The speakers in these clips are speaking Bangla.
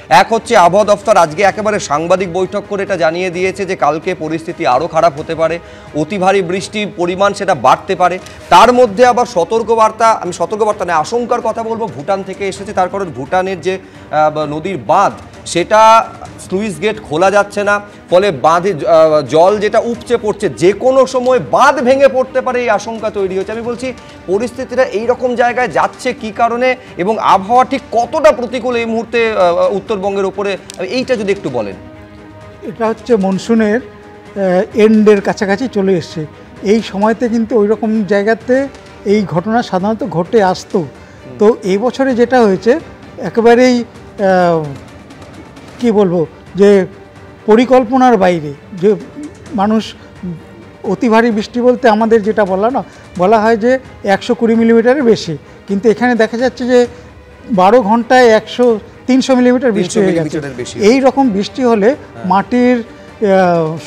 এক হচ্ছে আবহাওয়া দফতর আজকে একেবারে সাংবাদিক বৈঠক করে এটা জানিয়ে দিয়েছে যে কালকে পরিস্থিতি আরও খারাপ হতে পারে, অতি ভারী বৃষ্টির পরিমাণ সেটা বাড়তে পারে। তার মধ্যে আবার সতর্কবার্তা, আমি সতর্কবার্তা নয় আশঙ্কার কথা বলবো, ভুটান থেকে এসেছে। তার কারণ ভুটানের যে নদীর বাঁধ সেটা স্লুইস গেট খোলা যাচ্ছে না, ফলে বাঁধে জল যেটা উপচে পড়ছে, যে কোনো সময় বাঁধ ভেঙে পড়তে পারে এই আশঙ্কা তৈরি হচ্ছে। আমি বলছি পরিস্থিতিটা এইরকম জায়গায় যাচ্ছে কি কারণে এবং আবহাওয়া ঠিক কতটা প্রতিকূল এই মুহূর্তে উত্তরবঙ্গের ওপরে, এইটা যদি একটু বলেন। এটা হচ্ছে মনসুনের এন্ডের কাছাকাছি চলে এসছে। এই সময়তে কিন্তু ওই রকম জায়গাতে এই ঘটনা সাধারণত ঘটে আসতো। তো এই বছরে যেটা হয়েছে একেবারেই কি বলবো যে পরিকল্পনার বাইরে, যে মানুষ অতি ভারী বৃষ্টি বলতে আমাদের যেটা বলা হয় যে 120 মিলিমিটারের বেশি, কিন্তু এখানে দেখা যাচ্ছে যে 12 ঘন্টায় 300 মিলিমিটার বৃষ্টি হয়ে গেছে। এই রকম বৃষ্টি হলে মাটির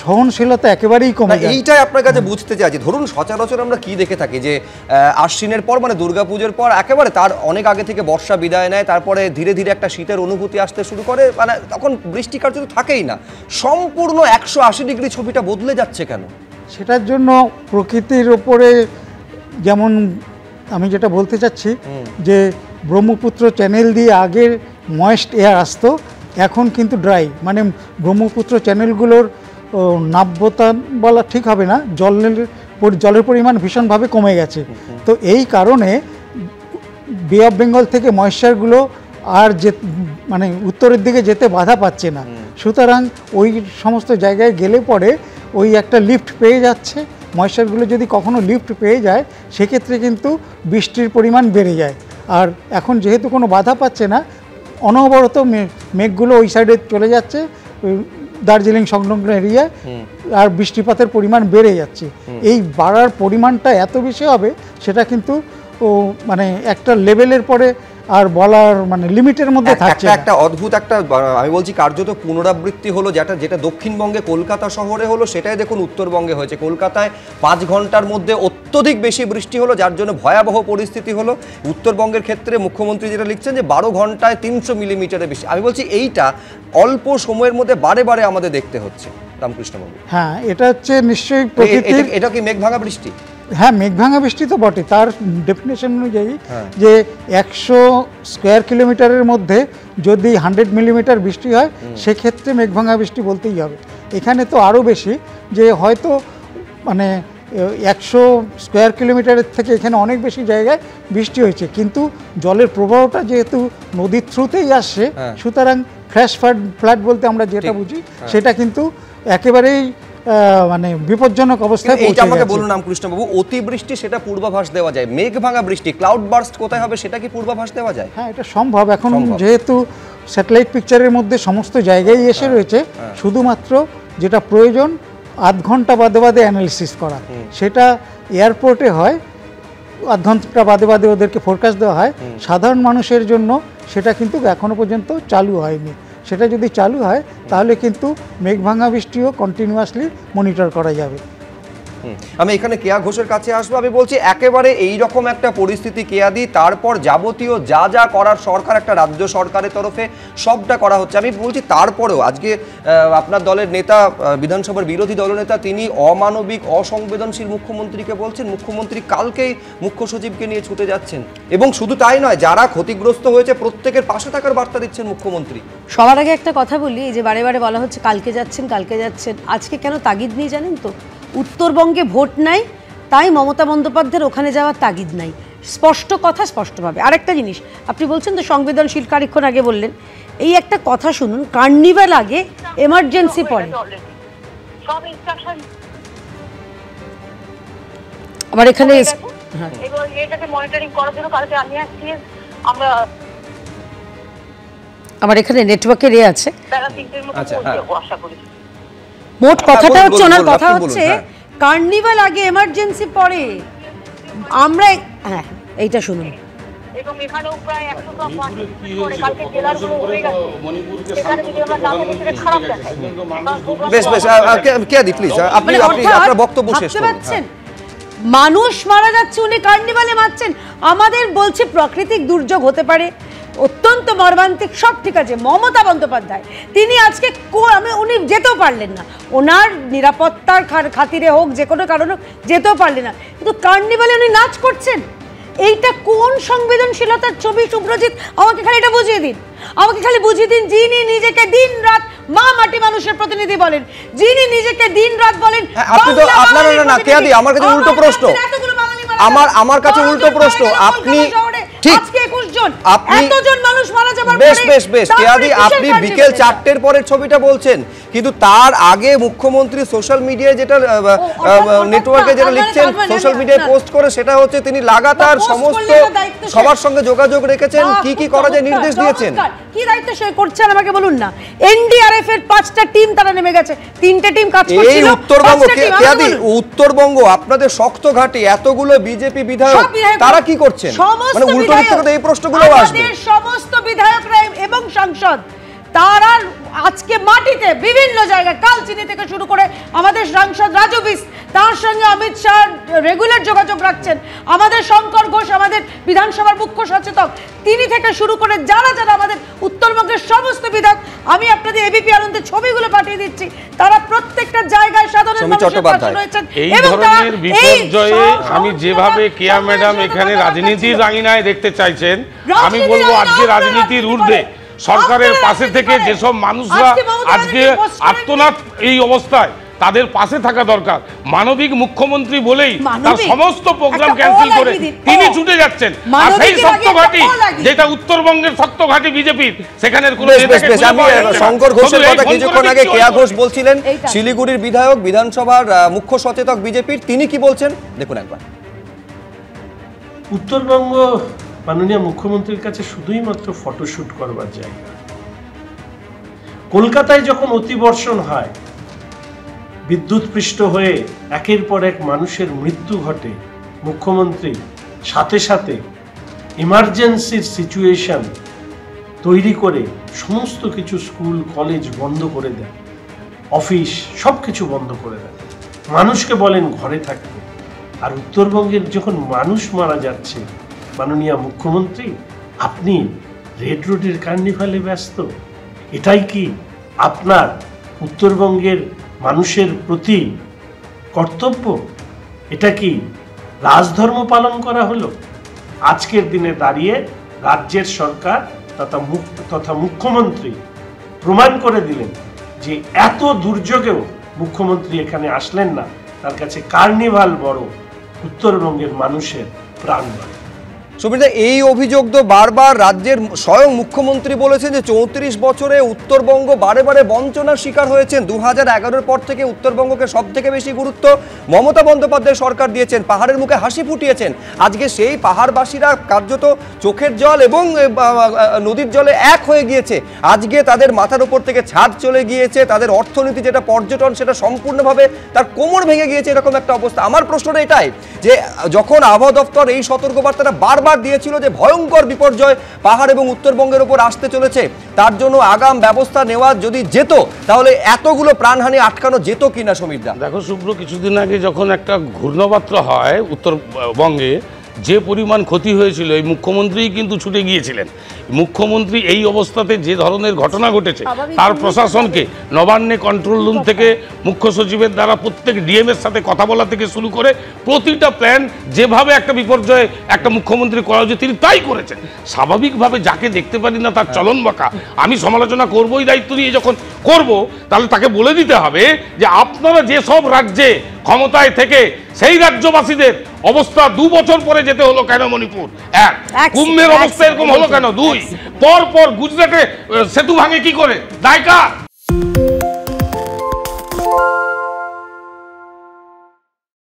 সহনশীলতা একেবারেই কমে যায়। এইটাই আপনার কাছে বুঝতে চাইছি, ধরুন সচরাচর আমরা কি দেখে থাকি যে আশ্বিনের পর মানে দুর্গাপুজোর পর একেবারে তার অনেক আগে থেকে বর্ষা বিদায় নেয়, তারপরে ধীরে ধীরে একটা শীতের অনুভূতি আসতে শুরু করে, মানে তখন বৃষ্টি কার্যত থাকেই না। সম্পূর্ণ 180 ডিগ্রি ছবিটা বদলে যাচ্ছে কেন? সেটার জন্য প্রকৃতির ওপরে, যেমন আমি যেটা বলতে চাচ্ছি যে ব্রহ্মপুত্র চ্যানেল দিয়ে আগে ময়েস্ট এয়ার আসতো, এখন কিন্তু ড্রাই, মানে ব্রহ্মপুত্র চ্যানেলগুলোর নাব্যতা বলা ঠিক হবে না, জলের পরিমাণ ভীষণভাবে কমে গেছে। তো এই কারণে বে অফ বেঙ্গল থেকে ময়েশ্চারগুলো আর মানে উত্তরের দিকে যেতে বাধা পাচ্ছে না। সুতরাং ওই সমস্ত জায়গায় গেলে পরে ওই একটা লিফট পেয়ে যাচ্ছে। ময়েশ্চারগুলো যদি কখনো লিফট পেয়ে যায় সেক্ষেত্রে কিন্তু বৃষ্টির পরিমাণ বেড়ে যায়। আর এখন যেহেতু কোনো বাধা পাচ্ছে না, অনবরত মেঘগুলো ওই সাইডে চলে যাচ্ছে, দার্জিলিং সংলগ্ন এরিয়ায়, আর বৃষ্টিপাতের পরিমাণ বেড়ে যাচ্ছে। এই বাড়ার পরিমাণটা এত বেশি হবে সেটা কিন্তু মানে একটা লেভেলের পরে আর বলার মানে লিমিটের মধ্যে থাকছে। একটা অদ্ভুত একটা আমি বলছি কার্যত পুনরাবৃত্তি হলো, যেটা দক্ষিণবঙ্গে কলকাতা শহরে হলো সেটাই দেখুন উত্তরবঙ্গে হয়েছে। কলকাতায় 5 ঘন্টার মধ্যে অত্যধিক বেশি বৃষ্টি হলো, যার জন্য ভয়াবহ পরিস্থিতি হলো। উত্তরবঙ্গের ক্ষেত্রে মুখ্যমন্ত্রী যেটা লিখছেন যে 12 ঘন্টায় 300 মিলিমিটারের বেশি। আমি বলছি এইটা অল্প সময়ের মধ্যে বারে বারে আমাদের দেখতে হচ্ছে। রামকৃষ্ণবাবু, হ্যাঁ, এটা হচ্ছে নিশ্চয়ই প্রকৃতির। এটা কি মেঘভাঙা বৃষ্টি? হ্যাঁ, মেঘভাঙা বৃষ্টি তো বটে। তার ডেফিনেশন অনুযায়ী যে 100 স্কোয়ার কিলোমিটারের মধ্যে যদি 100 মিলিমিটার বৃষ্টি হয় সেক্ষেত্রে মেঘভাঙা বৃষ্টি বলতেই হবে। এখানে তো আরও বেশি, যে হয়তো মানে 100 স্কোয়ার কিলোমিটারের থেকে এখানে অনেক বেশি জায়গায় বৃষ্টি হয়েছে, কিন্তু জলের প্রবাহটা যেহেতু নদীর থ্রুতেই আসছে, সুতরাং ফ্ল্যাশ ফ্লাড বলতে আমরা যেটা বুঝি সেটা কিন্তু একেবারেই মানে বিপজ্জনক অবস্থায় পৌঁছে গেছে। আমাকে বলুন রামকৃষ্ণবাবু, অতিবৃষ্টি সেটা পূর্বাভাস দেওয়া যায়, মেঘ ভাঙা বৃষ্টি ক্লাউড বার্স্ট কোথায় হবে সেটা কি পূর্বাভাস দেওয়া যায়? হ্যাঁ, এটা সম্ভব। এখন যেহেতু স্যাটেলাইট পিকচারের মধ্যে সমস্ত জায়গায় এসে রয়েছে, শুধুমাত্র যেটা প্রয়োজন আধ ঘন্টা বাদে বাদে অ্যানালিসিস করা। সেটা এয়ারপোর্টে হয়, আধ ঘন্টা বাদে বাদে ওদেরকে ফোরকাস্ট দেওয়া হয়। সাধারণ মানুষের জন্য সেটা কিন্তু এখনো পর্যন্ত চালু হয়নি। সেটা যদি চালু হয় তাহলে কিন্তু মেঘভাঙা বৃষ্টিও কন্টিনিউয়াসলি মনিটর করা যাবে। আমি এখানে কেয়া ঘোষের কাছে আসবো। আমি বলছি একেবারে এইরকম একটা পরিস্থিতি কেয়াদি, তারপর যাবতীয় যা যা করার সরকার, একটা রাজ্য সরকারের তরফে সবটা করা হচ্ছে। আমি বলছি তারপরেও আজকে আপনার দলের নেতা, বিধানসভার বিরোধী দলনেতা, তিনি অমানবিক অসংবেদনশীল মুখ্যমন্ত্রীকে বলছেন। মুখ্যমন্ত্রী কালকেই মুখ্য সচিবকে নিয়ে ছুটে যাচ্ছেন, এবং শুধু তাই নয়, যারা ক্ষতিগ্রস্ত হয়েছে প্রত্যেকের পাশে থাকার বার্তা দিচ্ছেন মুখ্যমন্ত্রী। সবার আগে একটা কথা বলি, এই যে বারে বারে বলা হচ্ছে কালকে যাচ্ছেন কালকে যাচ্ছেন, আজকে কেন তাগিদ নেই জানেন তো? উত্তরবঙ্গে ভোট নাই, তাই মমতা বন্দ্যোপাধ্যায়ের ওখানে যাওয়ার তাগিদ নাই। স্পষ্ট কথা, স্পষ্টভাবে। আরেকটা জিনিস আপনি বলছেন তো সংবেদনশীল, কারিক্ষণ আগে বললেন, এই একটা কথা শুনুন, কার্নিভাল আগে এমার্জেন্সি পড়ে। আবার এখানে আমার এখানে নেটওয়ার্কের আছে। মোট কথাটা হচ্ছে, ওনার কথা হচ্ছে কার্নিভাল আগে এমার্জেন্সি পরে। আমরা হ্যাঁ এইটা শুনুন। এবং এখানেও প্রায় 100 করে কালকে জেলাগুলো হয়ে গেছে, সেখানে যদি আমরা নামে সেটা খারাপ দেখায়। বেশ বেশ, কে দি প্লিজ আপনি আপনার বক্তব্য শেষ করুন। মানুষ মারা যাচ্ছে, উনি কার্নিভালে মারছেন। আমাদের বলছে প্রাকৃতিক দুর্যোগ হতে পারে, অত্যন্ত মর্মান্তিক, সব ঠিক আছে। মমতা বন্দ্যোপাধ্যায় তিনি আজকে উনি যেতেও পারলেন না, ওনার নিরাপত্তার খাতিরে হোক, যে কোনো কারণে যেতেও পারলেন না, কিন্তু কার্নিভালে উনি নাচ করছেন। এইটা কোন সংবেদনশীলতার ছবি সুব্রজিৎ? আমাকে খালি এটা বুঝিয়ে দিন, আমাকে খালি বুঝিয়ে দিন। যিনি নিজেকে দিন রাত মা মাটি মানুষের প্রতিনিধি বলেন, যিনি নিজেকে দিন রাত বলেন, আপনি তো আপনার না কেয়াদি, আমার কাছে উল্টো প্রশ্ন, আমার কাছে উল্টো প্রশ্ন। আপনি ঠিক আজকে 21 জন আপনি এতজন মানুষ মারা যাবার বেশ পরে বেশ বেশ কেয়াদি, আপনি বিকেল 4টের পরের ছবিটা বলছেন, কিন্তু তার আগে মুখ্যমন্ত্রী সোশ্যাল মিডিয়ায় যেটা নেটওয়ার্কে যেটা লিখছেন, সোশ্যাল মিডিয়ায় পোস্ট করে, সেটা হচ্ছে তিনি লাগাতার সমস্ত সবার সঙ্গে যোগাযোগ রেখেছেন, কি কি করা যায় নির্দেশ দিয়েছেন। কি দায়িত্ব সে করছেন আমাকে বলুন না। এনডিআরএফ এর 5টা টিম তারা নেমে গেছে, 3টে টিম কাজ করছিল। এই উত্তরবঙ্গ কেয়াদি, উত্তরবঙ্গ আপনাদের শক্ত ঘাঁটি, এতগুলো বিজেপি বিধায়ক, তারা কি করছেন? মানে উল্টো দিক থেকে এই প্রশ্নগুলো আসবে। সমস্ত বিধায়করা এবং সাংসদ তারা আজকে মাটিতে বিভিন্ন জায়গায়, কালচিনি থেকে শুরু করে আমাদের সাংসদ রাজু বিস, তার সঙ্গে অমিত শাহ রেগুলার যোগাযোগ রাখছেন, আমাদের শঙ্কর ঘোষ আমাদের বিধানসভার মুখ্য সচেতক, তিনি থেকে শুরু করে যারা যারা আমাদের উত্তরবঙ্গের সমস্ত বিধায়ক, আমি আপনাদের এবিপি আনন্দের ছবিগুলো পাঠিয়ে দিচ্ছি, তারা প্রত্যেকটা জায়গায় সাধারণ মানুষের পাশে রয়েছেন। এই ধরনের বিপর্যয়ে আমি যেভাবে কেয়া ম্যাডাম এখানে রাজনীতির রাঙিনায় দেখতে চাইছেন, আমি বলবো আজকে রাজনীতির ঊর্ধ্বে সরকারের পাশে থেকে যেসব মানুষরা আজকে আত্মনাদ এই অবস্থায়, তাদের পাশে থাকা দরকার। মানবিক মুখ্যমন্ত্রী বলেই তার সমস্ত প্রোগ্রাম ক্যান্সেল করে তিনি ছুটে যাচ্ছেন। আর সেই শক্ত ঘাঁটি যেটা উত্তরবঙ্গের শক্ত ঘাঁটি বিজেপির, সেখানের কোনো শঙ্কর ঘোষের কথা কিছুক্ষণ আগে কেয়া ঘোষ বলছিলেন, শিলিগুড়ির বিধায়ক, বিধানসভার মুখ্য সচেতক বিজেপির, তিনি কি বলছেন দেখুন একবার। উত্তরবঙ্গ মাননীয় মুখ্যমন্ত্রীর কাছে শুধুই মাত্র ফটোশুট করবার জায়গা। কলকাতায় যখন অতিবর্ষণ হয়, বিদ্যুৎপৃষ্ট হয়ে একের পর এক মানুষের মৃত্যু ঘটে, মুখ্যমন্ত্রী সাথে সাথে ইমার্জেন্সির সিচুয়েশন তৈরি করে সমস্ত কিছু স্কুল কলেজ বন্ধ করে দেয়, অফিস সব কিছু বন্ধ করে দেয়, মানুষকে বলেন ঘরে থাকতে। আর উত্তরবঙ্গের যখন মানুষ মারা যাচ্ছে, মাননীয় মুখ্যমন্ত্রী আপনি রেড রোডের কার্নিভালে ব্যস্ত। এটাই কি আপনার উত্তরবঙ্গের মানুষের প্রতি কর্তব্য? এটা কি রাজধর্ম পালন করা হলো? আজকের দিনে দাঁড়িয়ে রাজ্যের সরকার তথা মুখ্যমন্ত্রী প্রমাণ করে দিলেন যে এত দুর্যোগেও মুখ্যমন্ত্রী এখানে আসলেন না, তার কাছে কার্নিভাল বড়, উত্তরবঙ্গের মানুষের প্রাণ বড়। সুবিধা, এই অভিযোগ তো বারবার রাজ্যের স্বয়ং মুখ্যমন্ত্রী বলেছেন যে 34 বছরে উত্তরবঙ্গ বারে বারে বঞ্চনার শিকার হয়েছেন। 2011-এর পর থেকে উত্তরবঙ্গকে সব থেকে বেশি গুরুত্ব মমতা বন্দ্যোপাধ্যায় সরকার দিয়েছেন, পাহাড়ের মুখে হাসি ফুটিয়েছেন। আজকে সেই পাহাড়বাসীরা কার্যত চোখের জল এবং নদীর জলে এক হয়ে গিয়েছে। আজকে তাদের মাথার উপর থেকে ছাদ চলে গিয়েছে, তাদের অর্থনীতি যেটা পর্যটন সেটা সম্পূর্ণভাবে তার কোমর ভেঙে গিয়েছে, এরকম একটা অবস্থা। আমার প্রশ্নটা এটাই যে যখন আবহাওয়া দপ্তর এই সতর্কবার্তাটা বারবার দিয়েছিল যে ভয়ঙ্কর বিপর্যয় পাহাড় এবং উত্তরবঙ্গের উপর আসতে চলেছে, তার জন্য আগাম ব্যবস্থা নেওয়া যদি যেত, তাহলে এতগুলো প্রাণহানি আটকানো যেত কিনা সমীরদা? দেখো শুভ্র, কিছুদিন আগে যখন একটা ঘূর্ণাবর্ত হয় উত্তরবঙ্গে, যে পরিমাণ ক্ষতি হয়েছিল, এই মুখ্যমন্ত্রী কিন্তু ছুটে গিয়েছিলেন। মুখ্যমন্ত্রী এই অবস্থাতে যে ধরনের ঘটনা ঘটেছে, তার প্রশাসনকে নবান্নে কন্ট্রোল রুম থেকে মুখ্য সচিবের দ্বারা প্রত্যেক ডিএমের সাথে কথা বলা থেকে শুরু করে প্রতিটা প্ল্যান যেভাবে একটা বিপর্যয়ে একটা মুখ্যমন্ত্রী করা উচিত তিনি তাই করেছেন। স্বাভাবিকভাবে যাকে দেখতে পারি না তার চলন বাঁকা, আমি সমালোচনা করবই, দায়িত্ব নিয়ে যখন করব তাহলে তাকে বলে দিতে হবে যে আপনারা যেসব রাজ্যে ক্ষমতায় থেকে সেই রাজ্যবাসীদের অবস্থা 2 বছর পরে যেতে হলো কেন মণিপুর, কুম্ভের অবস্থা এরকম হলো কেন, 2 পর পর গুজরাটে সেতু ভাঙে কি করে, দায় কার?